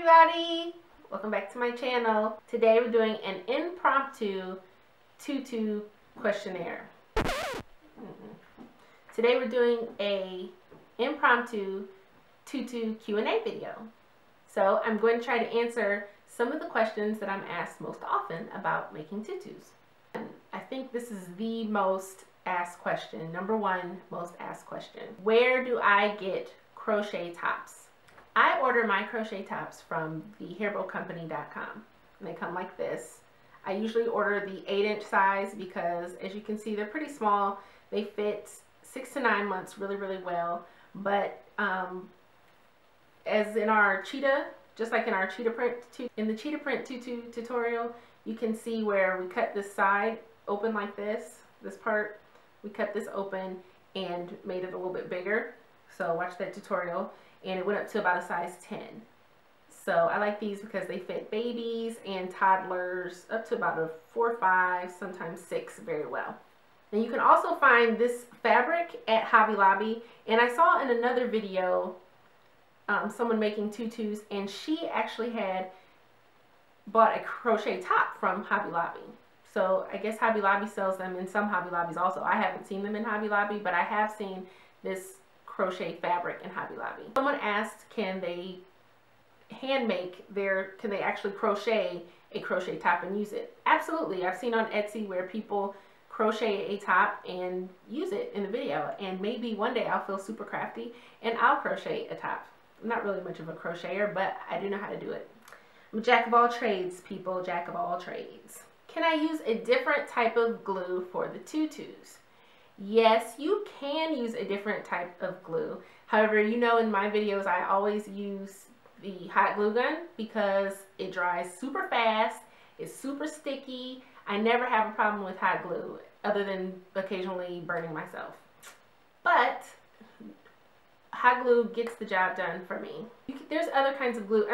everybody! Welcome back to my channel. Today we're doing an impromptu tutu questionnaire. Today we're doing a impromptu tutu Q&A video. So I'm going to try to answer some of the questions that I'm asked most often about making tutus. And I think this is the most asked question, number one most asked question. Where do I get crochet tops? I order my crochet tops from thehairbowcompany.com. And they come like this. I usually order the 8-inch size because, as you can see, they're pretty small. They fit 6 to 9 months really, really well. But as in our cheetah, just like in our cheetah print, in the cheetah print tutu tutorial, you can see where we cut this side open like this part. We cut this open and made it a little bit bigger. So watch that tutorial. And it went up to about a size 10. So I like these because they fit babies and toddlers up to about a 4, 5, sometimes 6 very well. And you can also find this fabric at Hobby Lobby. And I saw in another video someone making tutus, and she actually had bought a crochet top from Hobby Lobby. So I guess Hobby Lobby sells them in some Hobby Lobbies also. I haven't seen them in Hobby Lobby, but I have seen this crochet fabric in Hobby Lobby. Someone asked, can they can they actually crochet a crochet top and use it? Absolutely. I've seen on Etsy where people crochet a top and use it in the video, and maybe one day I'll feel super crafty and I'll crochet a top. I'm not really much of a crocheter, but I do know how to do it. I'm a jack of all trades, people, jack of all trades. Can I use a different type of glue for the tutus? Yes, you can use a different type of glue. However, you know, in my videos, I always use the hot glue gun because it dries super fast. It's super sticky. I never have a problem with hot glue other than occasionally burning myself. But hot glue gets the job done for me. There's other kinds of glue.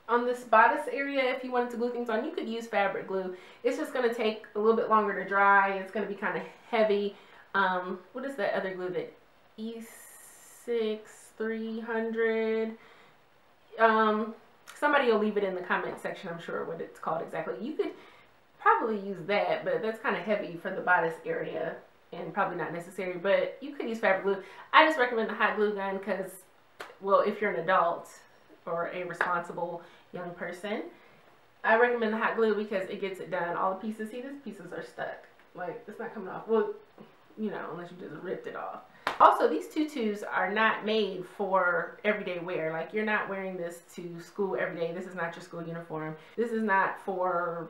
On this bodice area, if you wanted to glue things on, you could use fabric glue. It's just going to take a little bit longer to dry. It's going to be kind of heavy. What is that other glue that E6 300? Somebody will leave it in the comment section, I'm sure, what it's called exactly. You could probably use that, but that's kind of heavy for the bodice area and probably not necessary, but you could use fabric glue. I just recommend the hot glue gun because, well, if you're an adult or a responsible young person, I recommend the hot glue because it gets it done. All the pieces, see, these pieces are stuck. Like, it's not coming off. Well, you know, unless you just ripped it off. Also, these tutus are not made for everyday wear. Like, you're not wearing this to school every day. This is not your school uniform. This is not for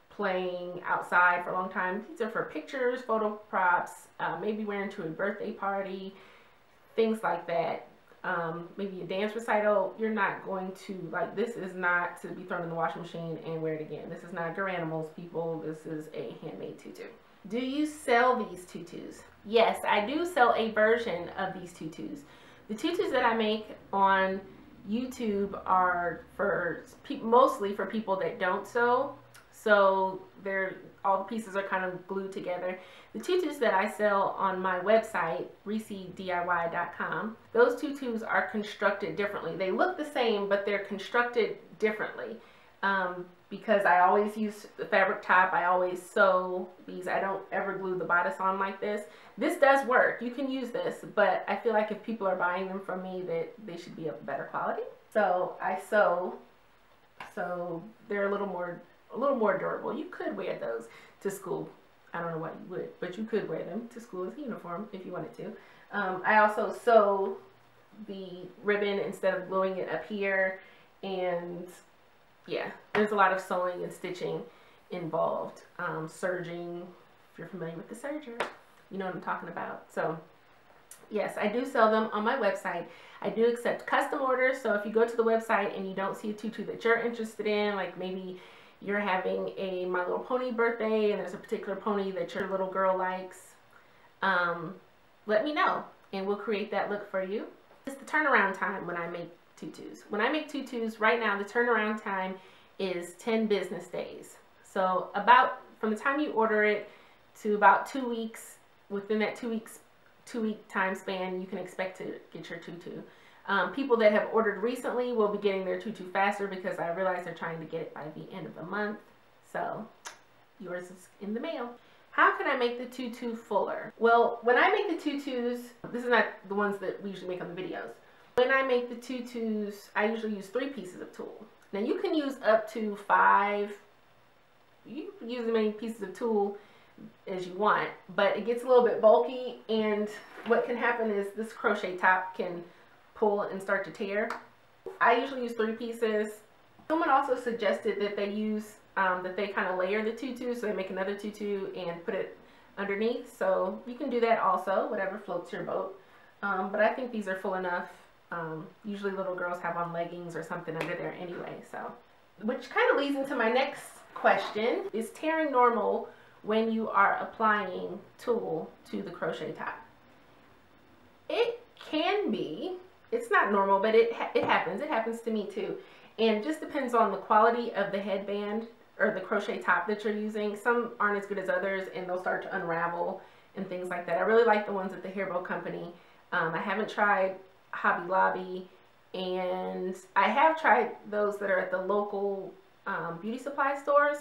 playing outside for a long time. These are for pictures, photo props, maybe wearing to a birthday party, things like that. Maybe a dance recital. You're not going to, like, this is not to be thrown in the washing machine and wear it again. This is not Garanimals, people. This is a handmade tutu. Do you sell these tutus? Yes, I do sell a version of these tutus. The tutus that I make on YouTube are for mostly for people that don't sew. So all the pieces are kind of glued together. The tutus that I sell on my website, ReeseDIY.com, those tutus are constructed differently. They look the same, but they're constructed differently. Because I always use the fabric top, I always sew these. I don't ever glue the bodice on like this. This does work. You can use this, but I feel like if people are buying them from me, that they should be of better quality. So I sew, so they're a little more durable. You could wear those to school. I don't know why you would, but you could wear them to school as a uniform if you wanted to. I also sew the ribbon instead of gluing it up here, and yeah, there's a lot of sewing and stitching involved. Serging, if you're familiar with the serger, you know what I'm talking about. So yes, I do sell them on my website. I do accept custom orders. So if you go to the website and you don't see a tutu that you're interested in, like maybe you're having a My Little Pony birthday and there's a particular pony that your little girl likes, let me know and we'll create that look for you. It's the turnaround time when I make tutus. When I make tutus, right now the turnaround time is 10 business days. So about from the time you order it to about 2 weeks, within that 2 week time span, you can expect to get your tutu. People that have ordered recently will be getting their tutu faster because I realize they're trying to get it by the end of the month. So yours is in the mail. How can I make the tutu fuller? Well, when I make the tutus, this is not the ones that we usually make on the videos. When I make the tutus, I usually use 3 pieces of tulle. Now you can use up to 5. You can use as many pieces of tulle as you want, but it gets a little bit bulky, and what can happen is this crochet top can pull and start to tear. I usually use 3 pieces. Someone also suggested that they use that they kind of layer the tutu, so they make another tutu and put it underneath. So you can do that also, whatever floats your boat. But I think these are full enough. Usually little girls have on leggings or something under there anyway. So, which kind of leads into my next question: is tearing normal when you are applying tulle to the crochet top? It can be. It's not normal, but it happens. It happens to me too. And it just depends on the quality of the headband or the crochet top that you're using. Some aren't as good as others, and they'll start to unravel and things like that. I really like the ones at the Hairbow Company. I haven't tried Hobby Lobby, and I have tried those that are at the local beauty supply stores,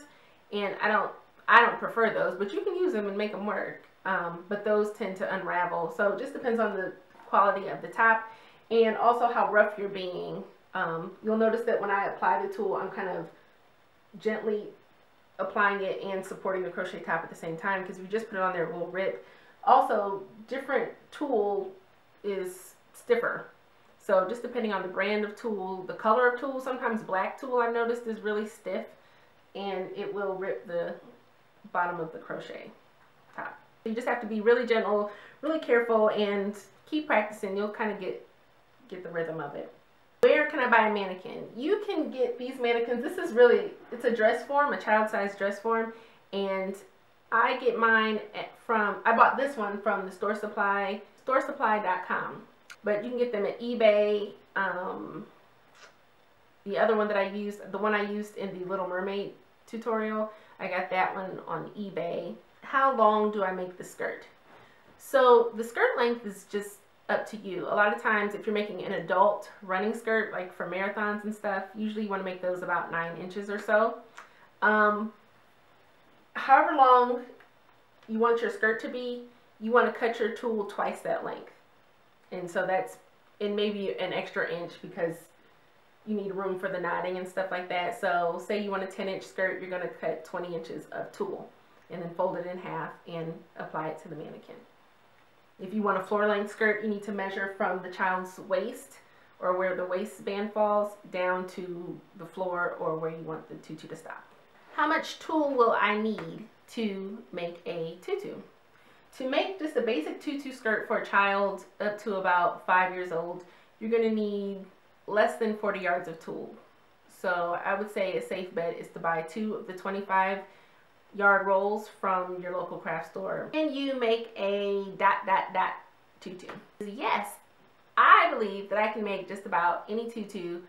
and I don't prefer those, but you can use them and make them work. But those tend to unravel, so it just depends on the quality of the top and also how rough you're being. You'll notice that when I apply the tulle, I'm kind of gently applying it and supporting the crochet top at the same time, because if you just put it on there, it will rip. Also, different tulle is stiffer, so just depending on the brand of tulle, the color of tulle. Sometimes black tulle, I've noticed, is really stiff and it will rip the bottom of the crochet top. You just have to be really gentle, really careful, and keep practicing. You'll kind of get the rhythm of it. Where can I buy a mannequin? You can get these mannequins. This is really, it's a dress form, a child-size dress form, and I get mine I bought this one from the Store Supply, storesupply.com, but you can get them at eBay. The other one that I used, the one I used in the Little Mermaid tutorial, I got that one on eBay. How long do I make the skirt? So the skirt length is just up to you. A lot of times if you're making an adult running skirt, like for marathons and stuff, usually you want to make those about 9 inches or so. However long you want your skirt to be, you want to cut your tulle twice that length. And so that's, and maybe an extra inch, because you need room for the knotting and stuff like that. So say you want a 10-inch skirt, you're going to cut 20 inches of tulle and then fold it in half and apply it to the mannequin. If you want a floor length skirt, you need to measure from the child's waist, or where the waistband falls, down to the floor, or where you want the tutu to stop. How much tulle will I need to make a tutu? To make just a basic tutu skirt for a child up to about 5 years old, you're going to need less than 40 yards of tulle. So I would say a safe bet is to buy 2 of the 25-yard rolls from your local craft store, and you make a ... tutu. Yes, I believe that I can make just about any tutu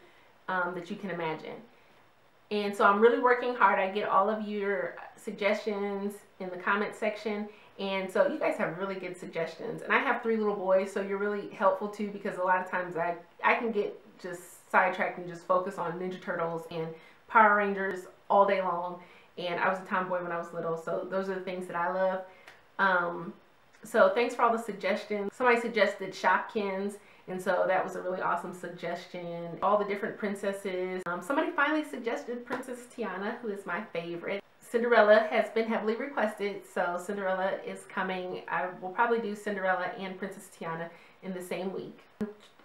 that you can imagine. And so I'm really working hard. I get all of your suggestions in the comment section, and so you guys have really good suggestions. And I have 3 little boys, so you're really helpful too, because a lot of times I can get just sidetracked and just focus on Ninja Turtles and Power Rangers all day long. And I was a tomboy when I was little, so those are the things that I love. So thanks for all the suggestions. Somebody suggested Shopkins, and so that was a really awesome suggestion. All the different princesses. Somebody finally suggested Princess Tiana, who is my favorite. Cinderella has been heavily requested, so Cinderella is coming. I will probably do Cinderella and Princess Tiana in the same week.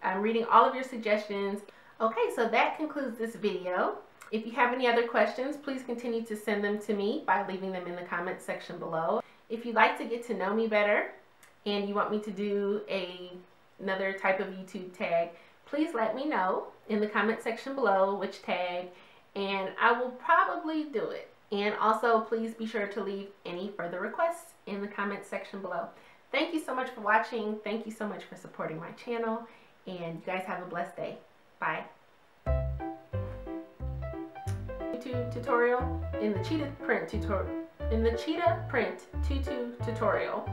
I'm reading all of your suggestions. Okay, so that concludes this video. If you have any other questions, please continue to send them to me by leaving them in the comment section below. If you'd like to get to know me better and you want me to do another type of YouTube tag, please let me know in the comment section below which tag, and I will probably do it. And also, please be sure to leave any further requests in the comment section below. Thank you so much for watching. Thank you so much for supporting my channel, and you guys have a blessed day. Bye. Tutorial in the cheetah print tutorial tutu tutorial